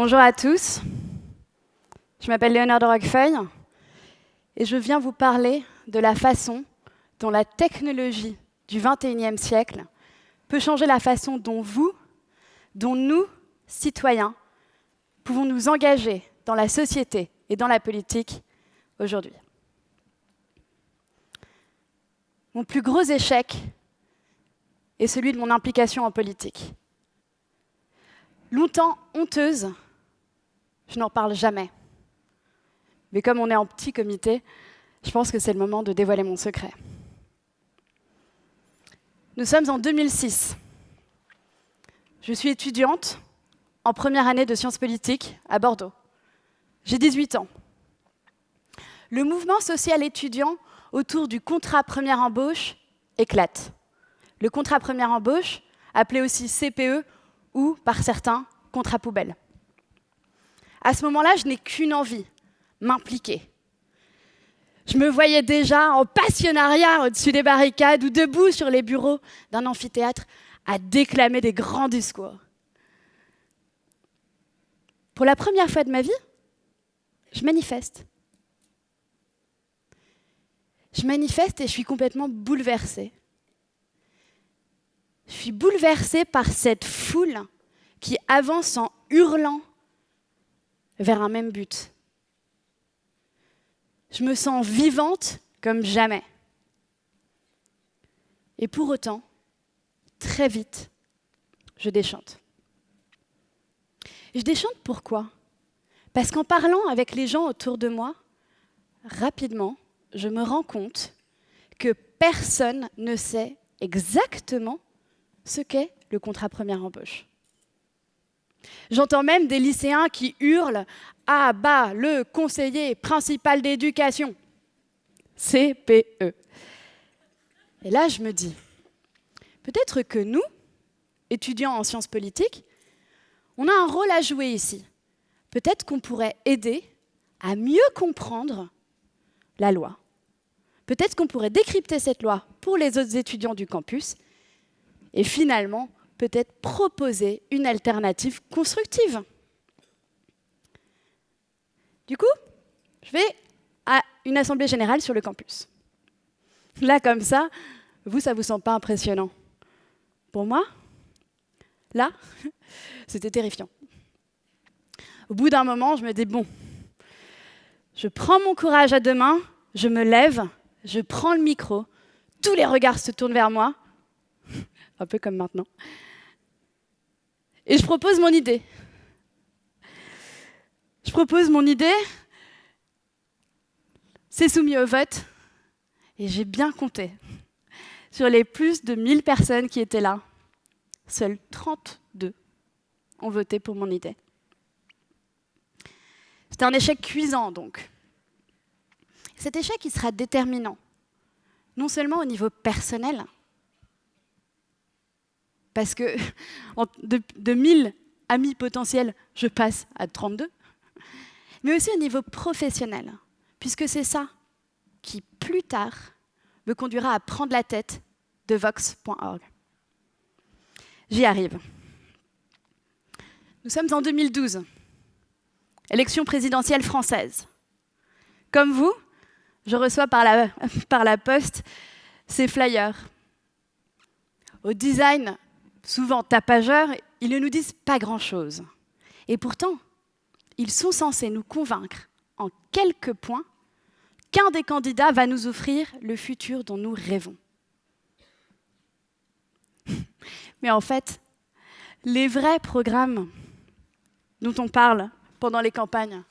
Bonjour à tous, je m'appelle Léonore de Roquefeuille et je viens vous parler de la façon dont la technologie du XXIe siècle peut changer la façon dont nous, citoyens, pouvons nous engager dans la société et dans la politique aujourd'hui. Mon plus gros échec est celui de mon implication en politique. Longtemps honteuse, je n'en parle jamais. Mais comme on est en petit comité, je pense que c'est le moment de dévoiler mon secret. Nous sommes en 2006. Je suis étudiante en première année de sciences politiques à Bordeaux. J'ai 18 ans. Le mouvement social étudiant autour du contrat première embauche éclate. Le contrat première embauche, appelé aussi CPE ou, par certains, contrat poubelle. À ce moment-là, je n'ai qu'une envie, m'impliquer. Je me voyais déjà en passionnariat au-dessus des barricades ou debout sur les bureaux d'un amphithéâtre à déclamer des grands discours. Pour la première fois de ma vie, je manifeste. Je manifeste et je suis complètement bouleversée. Je suis bouleversée par cette foule qui avance en hurlant vers un même but. Je me sens vivante comme jamais. Et pour autant, très vite, je déchante. Et je déchante pourquoi ? Parce qu'en parlant avec les gens autour de moi, rapidement, je me rends compte que personne ne sait exactement ce qu'est le contrat première embauche. J'entends même des lycéens qui hurlent « Ah bah, le conseiller principal d'éducation !» CPE. Et là, je me dis, peut-être que nous, étudiants en sciences politiques, on a un rôle à jouer ici. Peut-être qu'on pourrait aider à mieux comprendre la loi. Peut-être qu'on pourrait décrypter cette loi pour les autres étudiants du campus et finalement, peut-être proposer une alternative constructive. Du coup, je vais à une assemblée générale sur le campus. Là, comme ça vous semble pas impressionnant. Pour moi, là, c'était terrifiant. Au bout d'un moment, je me dis, bon, je prends mon courage à deux mains, je me lève, je prends le micro, tous les regards se tournent vers moi, un peu comme maintenant, et je propose mon idée. Je propose mon idée, c'est soumis au vote, et j'ai bien compté. Sur les plus de 1000 personnes qui étaient là, seuls 32 ont voté pour mon idée. C'était un échec cuisant, donc. Cet échec, il sera déterminant, non seulement au niveau personnel, parce que de 1000 amis potentiels, je passe à 32, mais aussi au niveau professionnel, puisque c'est ça qui, plus tard, me conduira à prendre la tête de Vox.org. J'y arrive. Nous sommes en 2012, élection présidentielle française. Comme vous, je reçois par la poste ces flyers. Au design souvent tapageurs, ils ne nous disent pas grand-chose. Et pourtant, ils sont censés nous convaincre en quelques points qu'un des candidats va nous offrir le futur dont nous rêvons. Mais en fait, les vrais programmes dont on parle pendant les campagnes,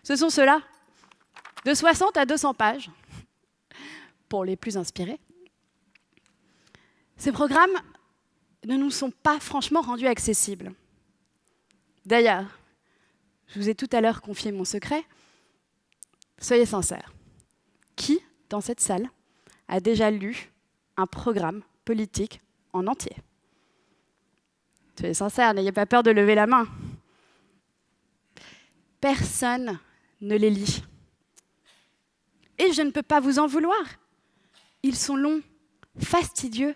ce sont ceux-là, de 60 à 200 pages, pour les plus inspirés. Ces programmes ne nous sont pas franchement rendus accessibles. D'ailleurs, je vous ai tout à l'heure confié mon secret. Soyez sincères. Qui, dans cette salle, a déjà lu un programme politique en entier ? Soyez sincères, n'ayez pas peur de lever la main. Personne ne les lit. Et je ne peux pas vous en vouloir. Ils sont longs, fastidieux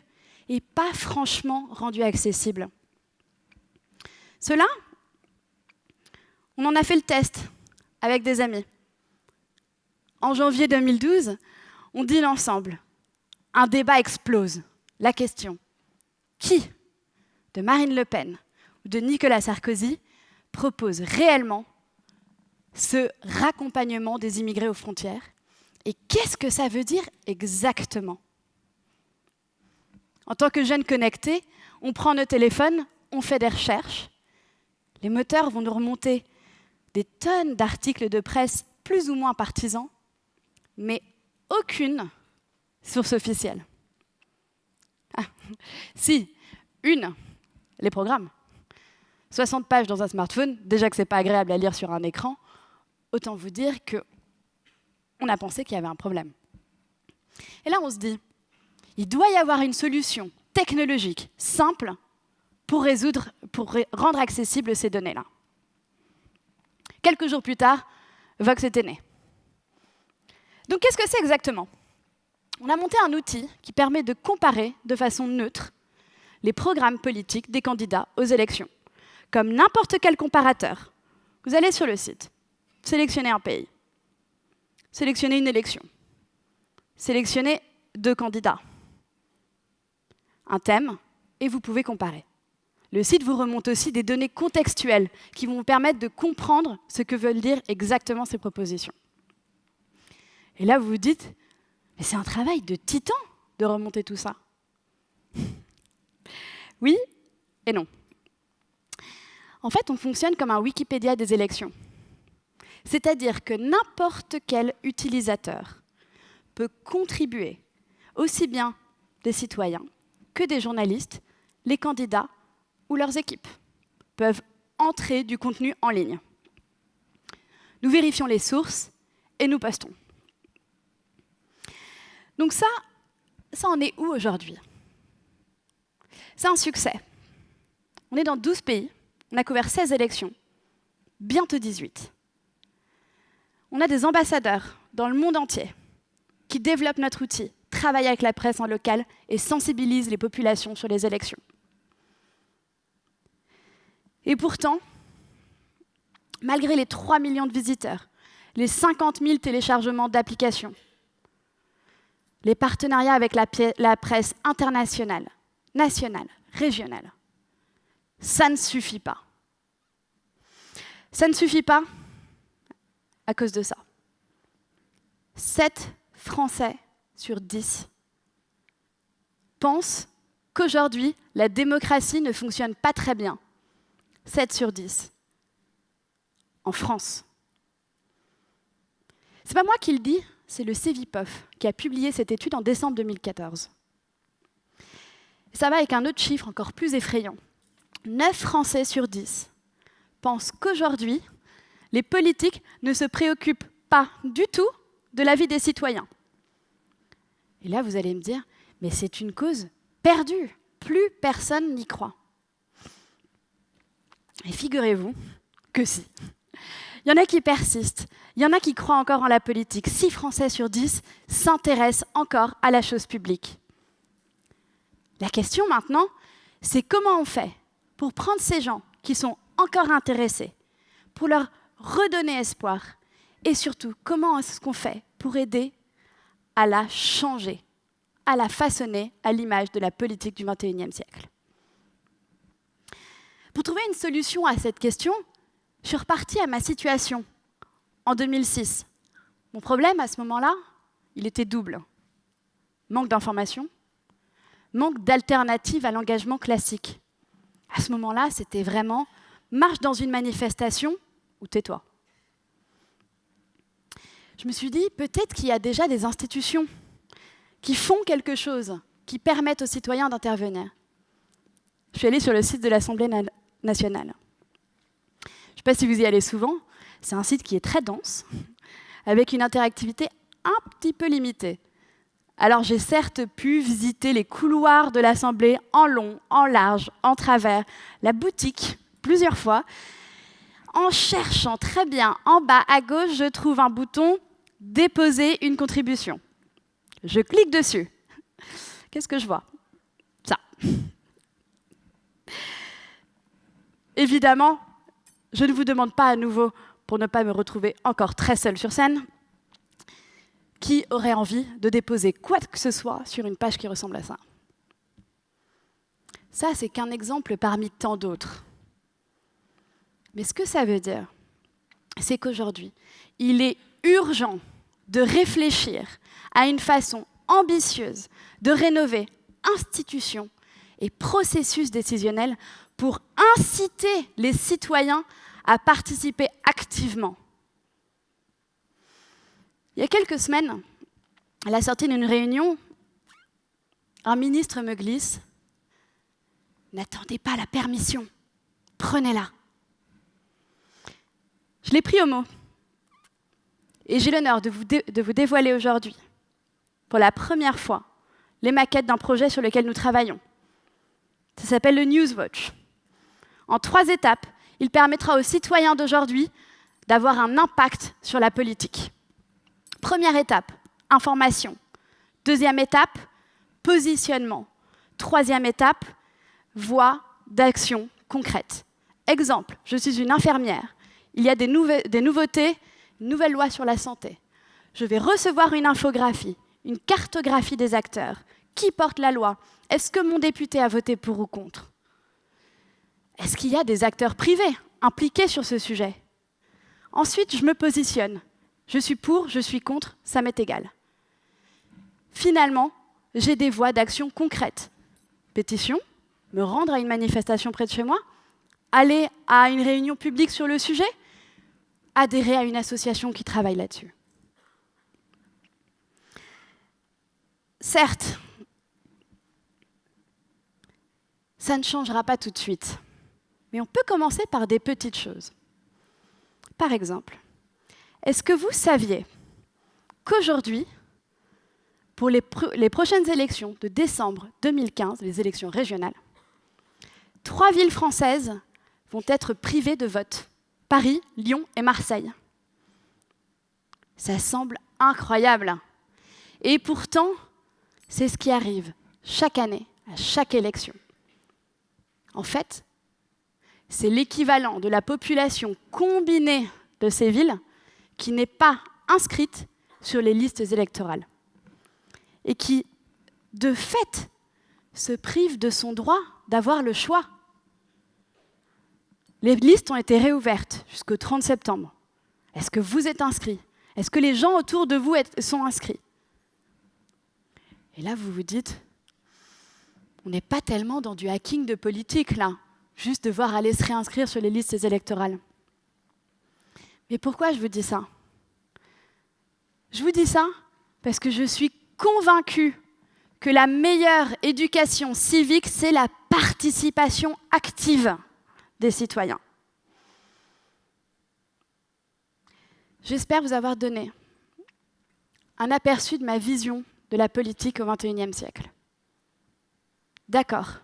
et pas franchement rendus accessibles. Ceux-là, On en a fait le test avec des amis. En janvier 2012, on dîne ensemble. Un débat explose. La question, qui de Marine Le Pen ou de Nicolas Sarkozy propose réellement ce raccompagnement des immigrés aux frontières? Et qu'est-ce que ça veut dire exactement? En tant que jeunes connectés, on prend nos téléphones, on fait des recherches. Les moteurs vont nous remonter des tonnes d'articles de presse plus ou moins partisans, mais aucune source officielle. Ah, si, une, les programmes. 60 pages dans un smartphone, déjà que ce n'est pas agréable à lire sur un écran, autant vous dire qu'on a pensé qu'il y avait un problème. Et là, on se dit, il doit y avoir une solution technologique simple pour rendre accessibles ces données-là. Quelques jours plus tard, Vox était né. Donc, qu'est-ce que c'est exactement? On a monté un outil qui permet de comparer de façon neutre les programmes politiques des candidats aux élections. Comme n'importe quel comparateur, vous allez sur le site, sélectionnez un pays, sélectionnez une élection, sélectionnez 2 candidats, un thème, et vous pouvez comparer. Le site vous remonte aussi des données contextuelles qui vont vous permettre de comprendre ce que veulent dire exactement ces propositions. Et là, vous vous dites, mais c'est un travail de titan de remonter tout ça. Oui et non. En fait, on fonctionne comme un Wikipédia des élections. C'est-à-dire que n'importe quel utilisateur peut contribuer, aussi bien des citoyens que des journalistes, les candidats ou leurs équipes peuvent entrer du contenu en ligne. Nous vérifions les sources et nous postons. Donc ça en est où aujourd'hui? C'est un succès. On est dans 12 pays, on a couvert 16 élections, bientôt 18. On a des ambassadeurs dans le monde entier qui développent notre outil, travaillent avec la presse en local et sensibilisent les populations sur les élections. Et pourtant, malgré les 3 millions de visiteurs, les 50 000 téléchargements d'applications, les partenariats avec la presse internationale, nationale, régionale, ça ne suffit pas. Ça ne suffit pas à cause de ça. 7 Français sur 10 pensent qu'aujourd'hui, la démocratie ne fonctionne pas très bien. 7 sur 10. En France. C'est pas moi qui le dis, c'est le Cevipof qui a publié cette étude en décembre 2014. Et ça va avec un autre chiffre encore plus effrayant. 9 Français sur 10 pensent qu'aujourd'hui, les politiques ne se préoccupent pas du tout de la vie des citoyens. Et là, vous allez me dire, mais c'est une cause perdue. Plus personne n'y croit. Et figurez-vous que si. Il y en a qui persistent, il y en a qui croient encore en la politique. 6 Français sur 10 s'intéressent encore à la chose publique. La question maintenant, c'est comment on fait pour prendre ces gens qui sont encore intéressés, pour leur redonner espoir, et surtout, comment est-ce qu'on fait pour aider à la changer, à la façonner à l'image de la politique du XXIe siècle. Pour trouver une solution à cette question, je suis repartie à ma situation en 2006. Mon problème à ce moment-là, il était double. Manque d'informations, manque d'alternatives à l'engagement classique. À ce moment-là, c'était vraiment marche dans une manifestation ou tais-toi. Je me suis dit, peut-être qu'il y a déjà des institutions qui font quelque chose, qui permettent aux citoyens d'intervenir. Je suis allée sur le site de l'Assemblée nationale. Je ne sais pas si vous y allez souvent, c'est un site qui est très dense, avec une interactivité un petit peu limitée. Alors j'ai certes pu visiter les couloirs de l'Assemblée en long, en large, en travers, la boutique plusieurs fois. En cherchant très bien en bas à gauche, je trouve un bouton « Déposer une contribution ». Je clique dessus. Qu'est-ce que je vois? Ça. Évidemment, je ne vous demande pas à nouveau, pour ne pas me retrouver encore très seule sur scène, qui aurait envie de déposer quoi que ce soit sur une page qui ressemble à ça. Ça, c'est qu'un exemple parmi tant d'autres. Mais ce que ça veut dire, c'est qu'aujourd'hui, il est urgent de réfléchir à une façon ambitieuse de rénover institutions et processus décisionnels pour inciter les citoyens à participer activement. Il y a quelques semaines, à la sortie d'une réunion, un ministre me glisse « N'attendez pas la permission, prenez-la ». Je l'ai pris au mot. Et j'ai l'honneur de vous dévoiler aujourd'hui, pour la première fois, les maquettes d'un projet sur lequel nous travaillons. Ça s'appelle le Newswatch. En 3 étapes, il permettra aux citoyens d'aujourd'hui d'avoir un impact sur la politique. Première étape, information. Deuxième étape, positionnement. Troisième étape, voie d'action concrète. Exemple, je suis une infirmière. Il y a des nouveautés, une nouvelle loi sur la santé. Je vais recevoir une infographie, une cartographie des acteurs. Qui porte la loi? Est-ce que mon député a voté pour ou contre? Est-ce qu'il y a des acteurs privés impliqués sur ce sujet? Ensuite, je me positionne. Je suis pour, je suis contre, ça m'est égal. Finalement, j'ai des voies d'action concrètes. Pétition, me rendre à une manifestation près de chez moi, aller à une réunion publique sur le sujet, adhérer à une association qui travaille là-dessus. Certes, ça ne changera pas tout de suite, mais on peut commencer par des petites choses. Par exemple, est-ce que vous saviez qu'aujourd'hui, pour les prochaines élections de décembre 2015, les élections régionales, 3 villes françaises vont être privées de vote. Paris, Lyon et Marseille. Ça semble incroyable. Et pourtant, c'est ce qui arrive chaque année, à chaque élection. En fait, c'est l'équivalent de la population combinée de ces villes qui n'est pas inscrite sur les listes électorales et qui, de fait, se prive de son droit d'avoir le choix. Les listes ont été réouvertes jusqu'au 30 septembre. Est-ce que vous êtes inscrits? Est-ce que les gens autour de vous sont inscrits? Et là, vous vous dites, on n'est pas tellement dans du hacking de politique, là, juste devoir aller se réinscrire sur les listes électorales. Mais pourquoi je vous dis ça? Je vous dis ça parce que je suis convaincue que la meilleure éducation civique, c'est la participation active des citoyens. J'espère vous avoir donné un aperçu de ma vision de la politique au XXIe siècle. D'accord,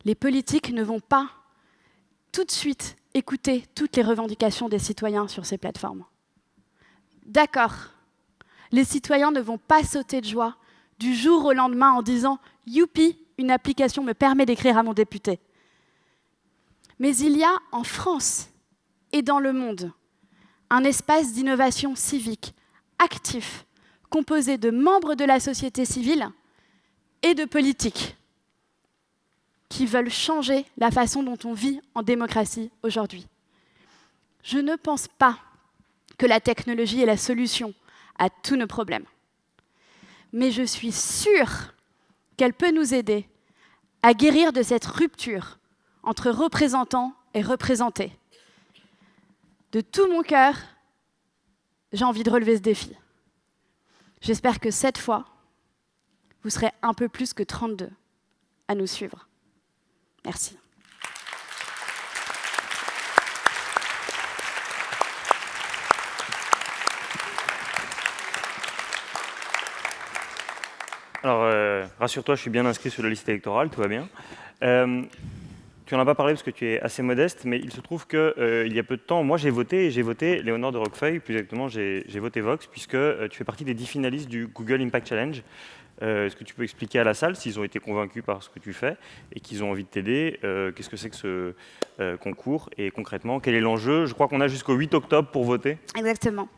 les politiques ne vont pas tout de suite écouter toutes les revendications des citoyens sur ces plateformes. D'accord, les citoyens ne vont pas sauter de joie du jour au lendemain en disant « Youpi, une application me permet d'écrire à mon député ». Mais il y a en France et dans le monde un espace d'innovation civique actif, composé de membres de la société civile et de politiques qui veulent changer la façon dont on vit en démocratie aujourd'hui. Je ne pense pas que la technologie est la solution à tous nos problèmes, mais je suis sûre qu'elle peut nous aider à guérir de cette rupture entre représentants et représentés. De tout mon cœur, j'ai envie de relever ce défi. J'espère que cette fois, vous serez un peu plus que 32 à nous suivre. Merci. Alors, rassure-toi, je suis bien inscrit sur la liste électorale, tout va bien. tu n'en as pas parlé parce que tu es assez modeste, mais il se trouve qu'il y a peu de temps, moi j'ai voté Léonore de Roquefeuille, plus exactement j'ai voté Vox, puisque tu fais partie des 10 finalistes du Google Impact Challenge. Est-ce que tu peux expliquer à la salle s'ils ont été convaincus par ce que tu fais et qu'ils ont envie de t'aider? Qu'est-ce que c'est que ce concours et concrètement, quel est l'enjeu? Je crois qu'on a jusqu'au 8 octobre pour voter. Exactement.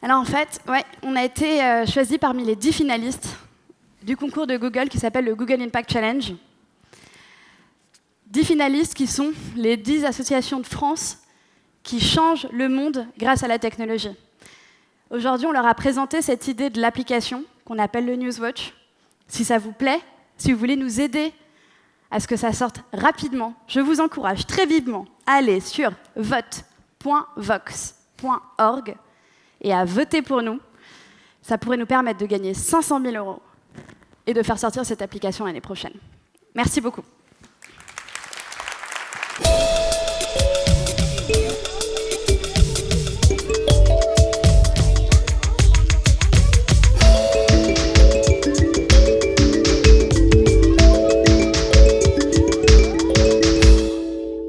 Alors en fait, ouais, on a été choisi parmi les 10 finalistes du concours de Google qui s'appelle le Google Impact Challenge. 10 finalistes qui sont les 10 associations de France qui changent le monde grâce à la technologie. Aujourd'hui, on leur a présenté cette idée de l'application qu'on appelle le Newswatch. Si ça vous plaît, si vous voulez nous aider à ce que ça sorte rapidement, je vous encourage très vivement à aller sur vote.vox.org et à voter pour nous. Ça pourrait nous permettre de gagner 500 000 € et de faire sortir cette application l'année prochaine. Merci beaucoup.